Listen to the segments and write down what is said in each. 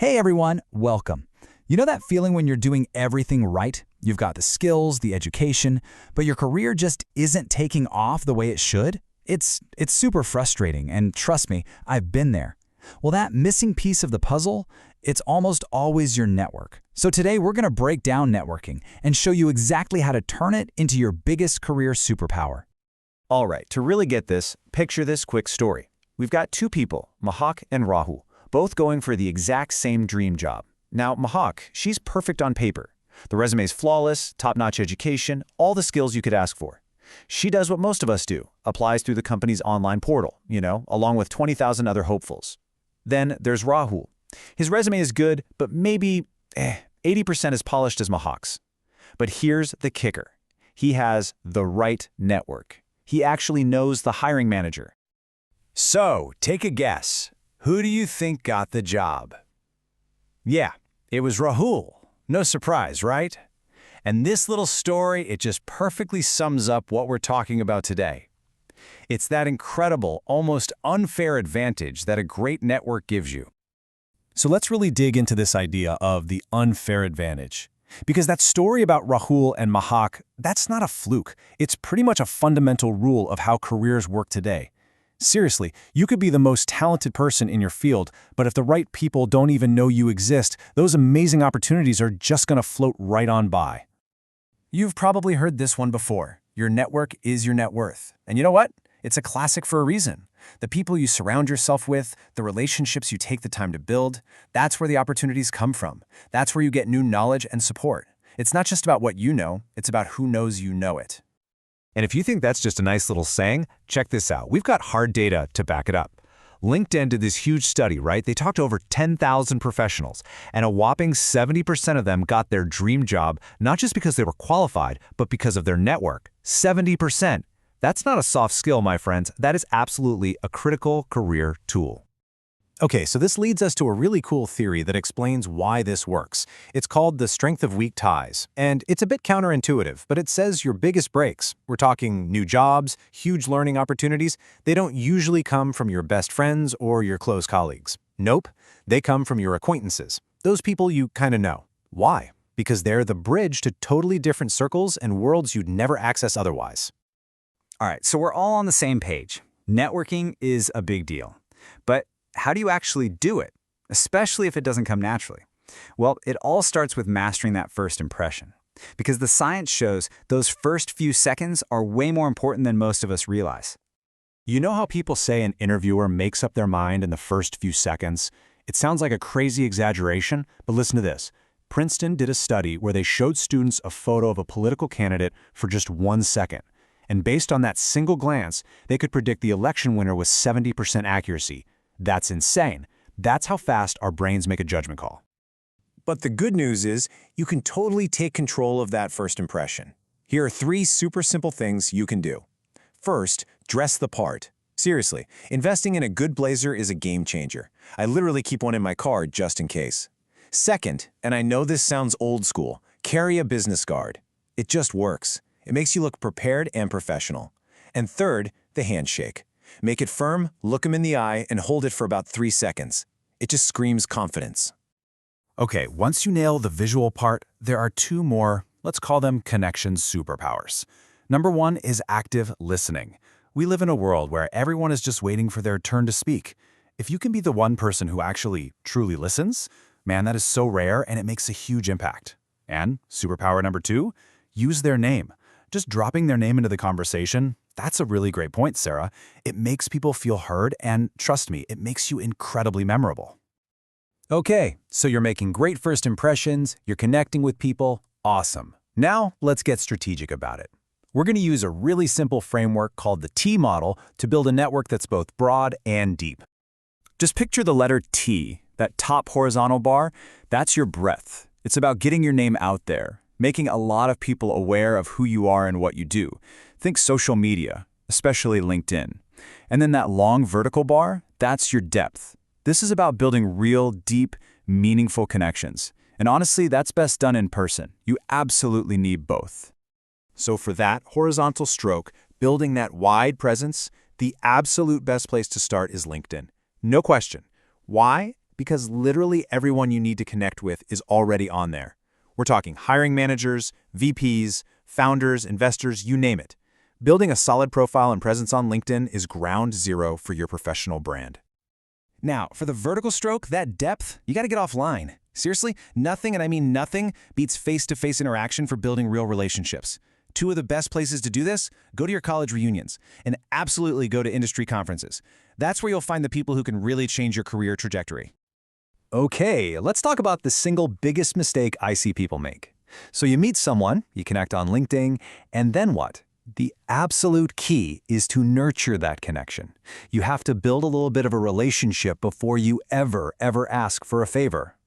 Hey everyone, welcome. You know that feeling when you're doing everything right? You've got the skills, the education, but your career just isn't taking off the way it should? It's super frustrating, and trust me, I've been there. Well, that missing piece of the puzzle, it's almost always your network. So today we're going to break down networking and show you exactly how to turn it into your biggest career superpower. All right, to really get this, picture this quick story. We've got two people, Mahak and Rahul, both going for the exact same dream job. Now, Mahak, she's perfect on paper. The resume's flawless, top-notch education, all the skills you could ask for. She does what most of us do, applies through the company's online portal, along with 20,000 other hopefuls. Then there's Rahul. His resume is good, but maybe 80% as polished as Mahak's. But here's the kicker. He has the right network. He actually knows the hiring manager. So, take a guess. Who do you think got the job? Yeah, it was Rahul. No surprise, right? And this little story, it just perfectly sums up what we're talking about today. It's that incredible, almost unfair advantage that a great network gives you. So let's really dig into this idea of the unfair advantage. Because that story about Rahul and Mahak, that's not a fluke. It's pretty much a fundamental rule of how careers work today. Seriously, you could be the most talented person in your field, but if the right people don't even know you exist, those amazing opportunities are just going to float right on by. You've probably heard this one before. Your network is your net worth. And you know what? It's a classic for a reason. The people you surround yourself with, the relationships you take the time to build, that's where the opportunities come from. That's where you get new knowledge and support. It's not just about what you know, it's about who knows you know it. And if you think that's just a nice little saying, check this out. We've got hard data to back it up. LinkedIn did this huge study, right? They talked to over 10,000 professionals, and a whopping 70% of them got their dream job, not just because they were qualified, but because of their network. 70%. That's not a soft skill, my friends. That is absolutely a critical career tool. Okay, so this leads us to a really cool theory that explains why this works. It's called the strength of weak ties, and it's a bit counterintuitive, but it says your biggest breaks, we're talking new jobs, huge learning opportunities, they don't usually come from your best friends or your close colleagues. Nope, they come from your acquaintances, those people you kind of know. Why? Because they're the bridge to totally different circles and worlds you'd never access otherwise. All right, so we're all on the same page. Networking is a big deal. But how do you actually do it, especially if it doesn't come naturally? Well, it all starts with mastering that first impression. Because the science shows those first few seconds are way more important than most of us realize. You know how people say an interviewer makes up their mind in the first few seconds? It sounds like a crazy exaggeration, but listen to this. Princeton did a study where they showed students a photo of a political candidate for just 1 second. And based on that single glance, they could predict the election winner with 70% accuracy. That's insane. That's how fast our brains make a judgment call. But the good news is, you can totally take control of that first impression. Here are 3 super simple things you can do. First, dress the part. Seriously, investing in a good blazer is a game changer. I literally keep one in my car just in case. Second, and I know this sounds old school, carry a business card. It just works. It makes you look prepared and professional. And third, the handshake. Make it firm, look them in the eye, and hold it for about 3 seconds. It just screams confidence. Okay, once you nail the visual part, there are 2 more, let's call them connection superpowers. Number 1 is active listening. We live in a world where everyone is just waiting for their turn to speak. If you can be the one person who actually truly listens, man, that is so rare and it makes a huge impact. And superpower number 2, use their name. Just dropping their name into the conversation, that's a really great point, Sarah. It makes people feel heard, and trust me, it makes you incredibly memorable. Okay, so you're making great first impressions, you're connecting with people, awesome. Now, let's get strategic about it. We're going to use a really simple framework called the T model to build a network that's both broad and deep. Just picture the letter T, that top horizontal bar, that's your breadth. It's about getting your name out there, making a lot of people aware of who you are and what you do. Think social media, especially LinkedIn. And then that long vertical bar, that's your depth. This is about building real, deep, meaningful connections. And honestly, that's best done in person. You absolutely need both. So for that horizontal stroke, building that wide presence, the absolute best place to start is LinkedIn. No question. Why? Because literally everyone you need to connect with is already on there. We're talking hiring managers, VPs, founders, investors, you name it. Building a solid profile and presence on LinkedIn is ground zero for your professional brand. Now, for the vertical stroke, that depth, you got to get offline. Seriously, nothing, and I mean nothing, beats face-to-face interaction for building real relationships. Two of the best places to do this, go to your college reunions, and absolutely go to industry conferences. That's where you'll find the people who can really change your career trajectory. Okay, let's talk about the single biggest mistake I see people make. So you meet someone, you connect on LinkedIn, and then what? The absolute key is to nurture that connection. You have to build a little bit of a relationship before you ever ask for a favor.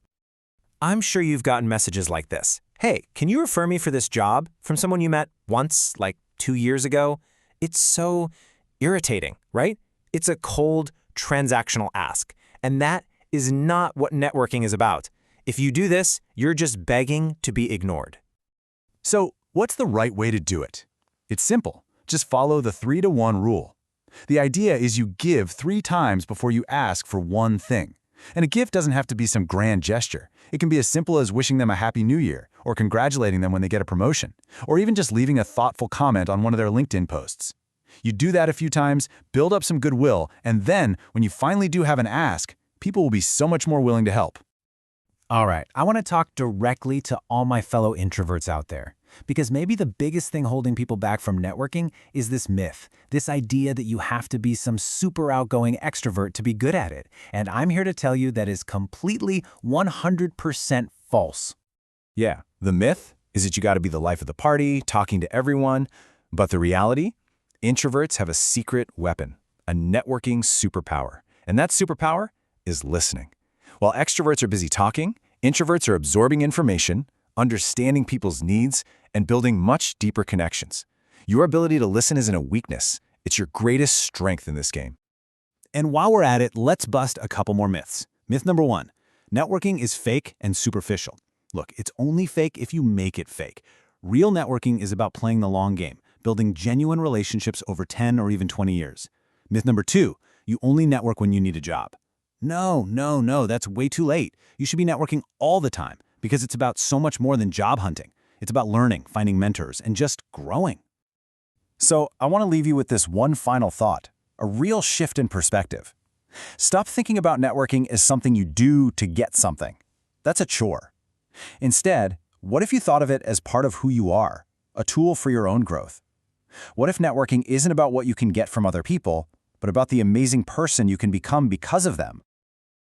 I'm sure you've gotten messages like this. Hey, can you refer me for this job from someone you met once, like 2 years ago? It's so irritating, right? It's a cold, transactional ask. And that is not what networking is about. If you do this, you're just begging to be ignored. So, what's the right way to do it? It's simple. Just follow the 3-to-1 rule. The idea is you give 3 times before you ask for one thing. And a gift doesn't have to be some grand gesture. It can be as simple as wishing them a Happy New Year, or congratulating them when they get a promotion, or even just leaving a thoughtful comment on one of their LinkedIn posts. You do that a few times, build up some goodwill, and then, when you finally do have an ask, people will be so much more willing to help. All right, I want to talk directly to all my fellow introverts out there. Because maybe the biggest thing holding people back from networking is this myth, this idea that you have to be some super outgoing extrovert to be good at it. And I'm here to tell you that is completely 100% false. Yeah, the myth is that you got to be the life of the party, talking to everyone. But the reality? Introverts have a secret weapon, a networking superpower. And that superpower is listening. While extroverts are busy talking, introverts are absorbing information, understanding people's needs, and building much deeper connections. Your ability to listen isn't a weakness. It's your greatest strength in this game. And while we're at it, let's bust a couple more myths. Myth number 1, networking is fake and superficial. Look, it's only fake if you make it fake. Real networking is about playing the long game, building genuine relationships over 10 or even 20 years. Myth number 2, you only network when you need a job. No, that's way too late. You should be networking all the time because it's about so much more than job hunting. It's about learning, finding mentors, and just growing. So I want to leave you with this one final thought, a real shift in perspective. Stop thinking about networking as something you do to get something. That's a chore. Instead, what if you thought of it as part of who you are, a tool for your own growth? What if networking isn't about what you can get from other people, but about the amazing person you can become because of them?